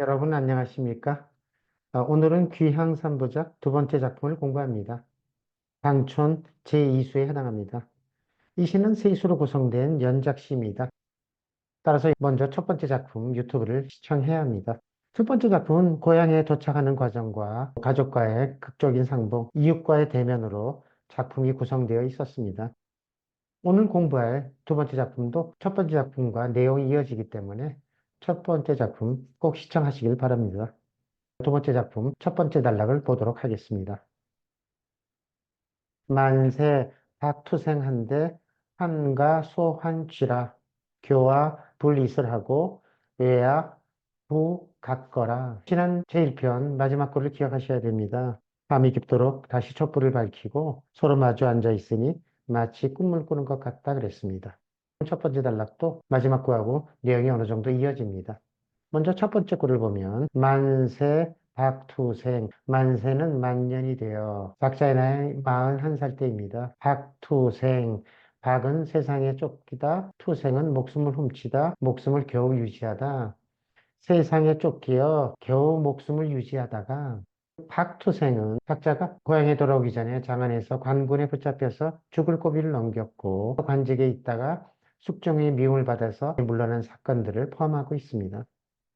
여러분 안녕하십니까? 오늘은 귀향 3부작 두 번째 작품을 공부합니다. 방촌 제2수에 해당합니다. 이 시는 세 수로 구성된 연작시입니다. 따라서 먼저 첫 번째 작품 유튜브를 시청해야 합니다. 첫 번째 작품은 고향에 도착하는 과정과 가족과의 극적인 상봉, 이웃과의 대면으로 작품이 구성되어 있었습니다. 오늘 공부할 두 번째 작품도 첫 번째 작품과 내용이 이어지기 때문에 첫 번째 작품 꼭 시청하시길 바랍니다. 두 번째 작품, 첫 번째 단락을 보도록 하겠습니다. 만세 박투생한데 한가 소환쥐라 교와 불이슬 하고 외야 부각거라. 지난 제1편 마지막 글을 기억하셔야 됩니다. 밤이 깊도록 다시 촛불을 밝히고 서로 마주 앉아 있으니 마치 꿈을 꾸는 것 같다 그랬습니다. 첫 번째 단락도 마지막 구하고 내용이 어느 정도 이어집니다. 먼저 첫 번째 글을 보면 만세 박투생, 만세는 만년이 되어 작자의 나이 41살 때입니다. 박투생, 박은 세상에 쫓기다, 투생은 목숨을 훔치다, 목숨을 겨우 유지하다. 세상에 쫓기어 겨우 목숨을 유지하다가 박투생은 작자가 고향에 돌아오기 전에 장안에서 관군에 붙잡혀서 죽을 고비를 넘겼고 관직에 있다가 숙종의 미움을 받아서 물러난 사건들을 포함하고 있습니다.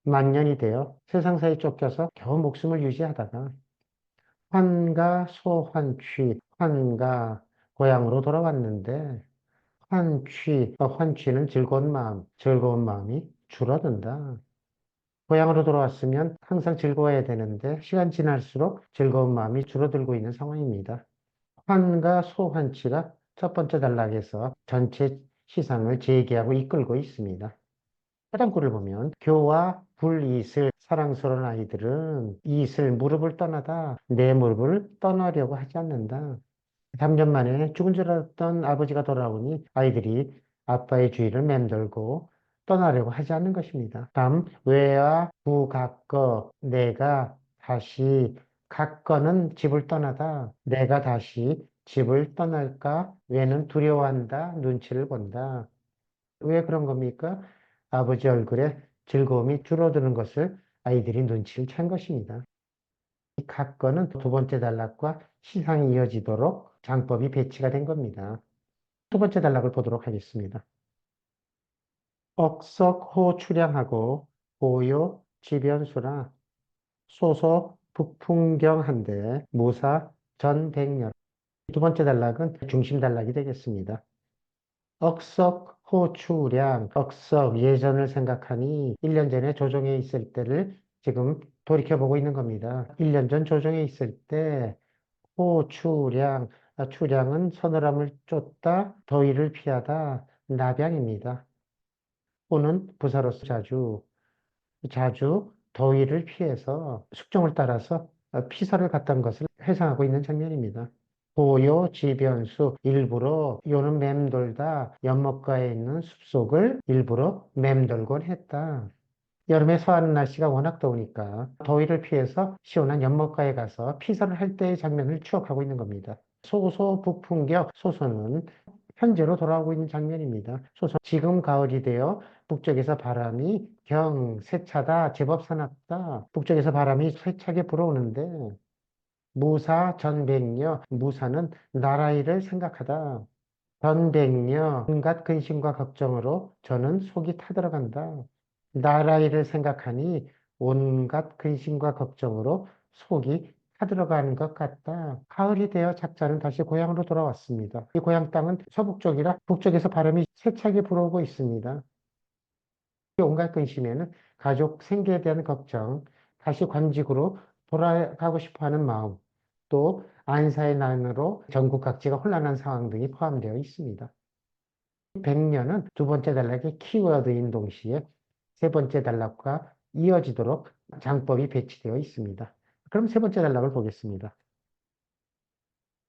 만년이 되어 세상사에 쫓겨서 겨우 목숨을 유지하다가 환가 소환취, 환가 고향으로 돌아왔는데 환취는 즐거운 마음이 줄어든다. 고향으로 돌아왔으면 항상 즐거워야 되는데 시간 지날수록 즐거운 마음이 줄어들고 있는 상황입니다. 환과 소환치가 첫 번째 단락에서 전체 시상을 재개하고 이끌고 있습니다. 해당 글을 보면 교와 불이슬 사랑스러운 아이들은 이슬 무릎을 떠나다 내 무릎을 떠나려고 하지 않는다. 3년 만에 죽은 줄 알았던 아버지가 돌아오니 아이들이 아빠의 주위를 맴돌고 떠나려고 하지 않는 것입니다. 다음 외와 부각거 내가 다시 각거는 집을 떠나다 내가 다시 집을 떠날까 외는 두려워한다 눈치를 본다. 왜 그런 겁니까? 아버지 얼굴에 즐거움이 줄어드는 것을 아이들이 눈치를 챈 것입니다. 이 각거는 두 번째 단락과 시상이 이어지도록 장법이 배치가 된 겁니다. 두 번째 단락을 보도록 하겠습니다. 억석호 출양하고 고요 지변수라 소소 북풍경한데 무사 전백년. 두 번째 단락은 중심 단락이 되겠습니다. 억석 호출양, 억석 예전을 생각하니 1년 전에 조정에 있을 때를 지금 돌이켜보고 있는 겁니다. 1년 전 조정에 있을 때 호출양, 출양은 서늘함을 쫓다, 더위를 피하다, 나병입니다. 호는 부사로서 자주 더위를 피해서 숙종을 따라서 피서를 갔던 것을 회상하고 있는 장면입니다. 고요 지변수 일부러 요는 맴돌다 연못가에 있는 숲속을 일부러 맴돌곤 했다. 여름에 서하는 날씨가 워낙 더우니까 더위를 피해서 시원한 연못가에 가서 피서를 할 때의 장면을 추억하고 있는 겁니다. 소소 북풍경 소소는 현재로 돌아오고 있는 장면입니다. 소소 지금 가을이 되어 북쪽에서 바람이 세차다 제법 사납다. 북쪽에서 바람이 세차게 불어오는데 무사 전백녀 무사는 나라일을 생각하다. 전백녀 온갖 근심과 걱정으로 저는 속이 타들어간다. 나라일을 생각하니 온갖 근심과 걱정으로 속이 타들어가는 것 같다. 가을이 되어 작자는 다시 고향으로 돌아왔습니다. 이 고향 땅은 서북쪽이라 북쪽에서 바람이 세차게 불어오고 있습니다. 이 온갖 근심에는 가족 생계에 대한 걱정, 다시 관직으로 돌아가고 싶어 하는 마음, 또 안사의 난으로 전국 각지가 혼란한 상황 등이 포함되어 있습니다. 백년은 두 번째 단락의 키워드인 동시에 세 번째 단락과 이어지도록 장법이 배치되어 있습니다. 그럼 세 번째 단락을 보겠습니다.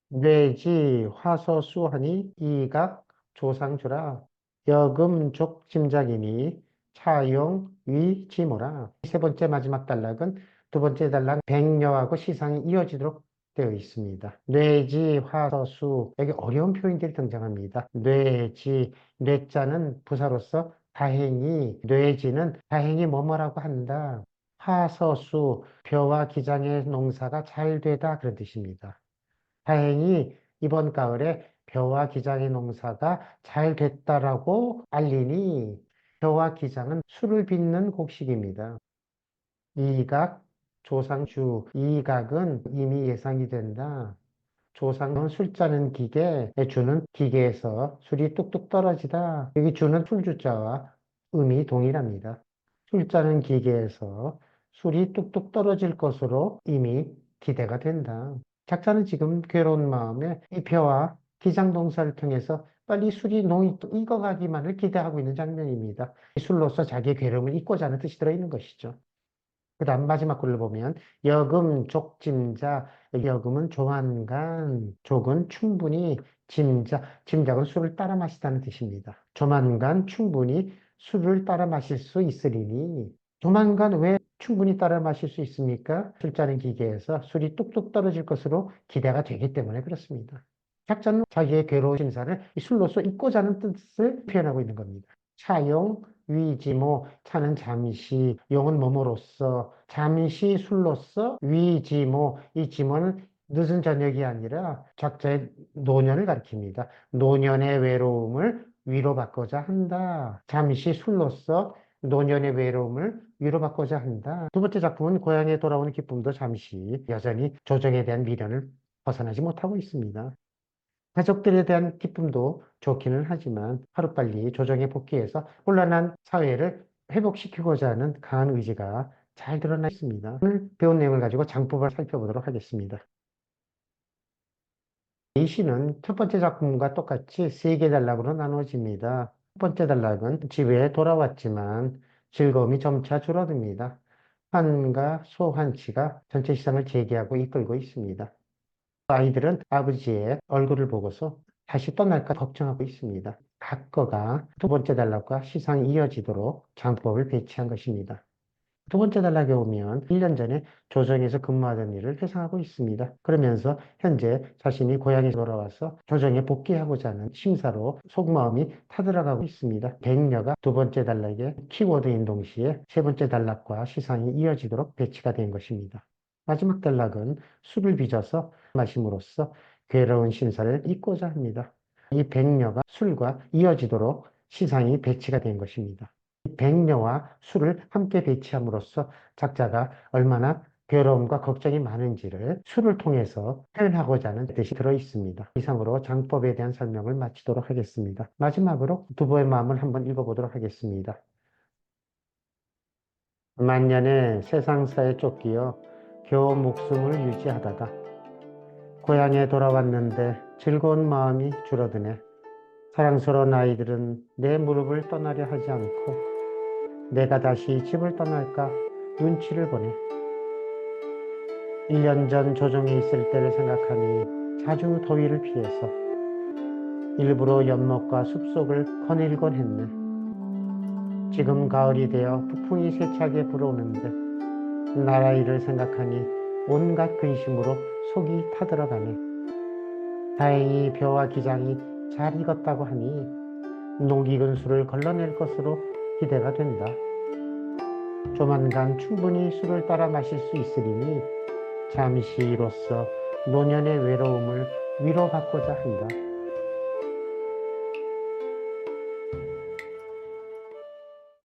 뇌지 화서수하니 이각 조상주라 여금족 짐작이니 차용 위지모라. 세 번째 마지막 단락은 두 번째 단락 백녀하고 시상이 이어지도록 되어 있습니다. 뇌지 화서수 여기 어려운 표현들이 등장합니다. 뇌지 뇌자는 부사로서 다행히 뇌지는 다행히 뭐뭐라고 한다. 하서수, 벼와 기장의 농사가 잘 되다 그런 뜻입니다. 다행히 이번 가을에 벼와 기장의 농사가 잘 됐다라고 알리니 벼와 기장은 술을 빚는 곡식입니다. 이각, 조상주, 이각은 이미 예상이 된다. 조상은 술 짜는 기계, 주는 기계에서 술이 뚝뚝 떨어지다. 여기 주는 술주자와 음이 동일합니다. 술 짜는 기계에서 술이 뚝뚝 떨어질 것으로 이미 기대가 된다. 작자는 지금 괴로운 마음에 이 벼와 기장동사를 통해서 빨리 술이 농이 익어가기만을 기대하고 있는 장면입니다. 이 술로서 자기의 괴로움을 잊고자 하는 뜻이 들어있는 것이죠. 그 다음 마지막 글을 보면 여금, 족짐자, 여금은 조만간, 족은 충분히, 짐작은 술을 따라 마시다는 뜻입니다. 조만간 충분히 술을 따라 마실 수 있으리니 조만간 왜 충분히 따라 마실 수 있습니까? 술 짜는 기계에서 술이 뚝뚝 떨어질 것으로 기대가 되기 때문에 그렇습니다. 작자는 자기의 괴로운 심사를 이 술로서 잊고자 하는 뜻을 표현하고 있는 겁니다. 차용, 위지모, 차는 잠시, 용은 뭐뭐로써, 잠시 술로써, 위지모, 이 지모는 늦은 저녁이 아니라 작자의 노년을 가리킵니다. 노년의 외로움을 위로받고자 한다. 잠시 술로써 노년의 외로움을 위로받고자 한다. 두 번째 작품은 고향에 돌아오는 기쁨도 잠시 여전히 조정에 대한 미련을 벗어나지 못하고 있습니다. 가족들에 대한 기쁨도 좋기는 하지만 하루빨리 조정에 복귀해서 혼란한 사회를 회복시키고자 하는 강한 의지가 잘 드러나 있습니다. 오늘 배운 내용을 가지고 장법을 살펴보도록 하겠습니다. 이 시는 첫 번째 작품과 똑같이 세 개 단락으로 나눠집니다. 첫 번째 단락은 집에 돌아왔지만 즐거움이 점차 줄어듭니다. 한과 소한치가 전체 시상을 재개하고 이끌고 있습니다. 아이들은 아버지의 얼굴을 보고서 다시 떠날까 걱정하고 있습니다. 각거가 두 번째 단락과 시상이 이어지도록 장법을 배치한 것입니다. 두 번째 단락에 오면 1년 전에 조정에서 근무하던 일을 회상하고 있습니다. 그러면서 현재 자신이 고향에 돌아와서 조정에 복귀하고자 하는 심사로 속마음이 타들어가고 있습니다. 백녀가 두 번째 단락의 키워드인 동시에 세 번째 단락과 시상이 이어지도록 배치가 된 것입니다. 마지막 단락은 술을 빚어서 마심으로써 괴로운 신사를 잊고자 합니다. 이 백녀가 술과 이어지도록 시상이 배치가 된 것입니다. 백녀와 술을 함께 배치함으로써 작자가 얼마나 괴로움과 걱정이 많은지를 술을 통해서 표현하고자 하는 뜻이 들어 있습니다. 이상으로 장법에 대한 설명을 마치도록 하겠습니다. 마지막으로 두부의 마음을 한번 읽어보도록 하겠습니다. 만년의 세상사에 쫓기어 겨우 목숨을 유지하다가 고향에 돌아왔는데 즐거운 마음이 줄어드네. 사랑스러운 아이들은 내 무릎을 떠나려 하지 않고 내가 다시 집을 떠날까 눈치를 보내. 1년 전 조정에 있을 때를 생각하니 자주 더위를 피해서 일부러 연못과 숲속을 거닐곤 했네. 지금 가을이 되어 북풍이 세차게 불어오는데 나라이를 생각하니 온갖 근심으로 속이 타들어가네. 다행히 벼와 기장이 잘 익었다고 하니 녹익은 술을 걸러낼 것으로 기대가 된다. 조만간 충분히 술을 따라 마실 수 있으리니 잠시로써 노년의 외로움을 위로받고자 한다.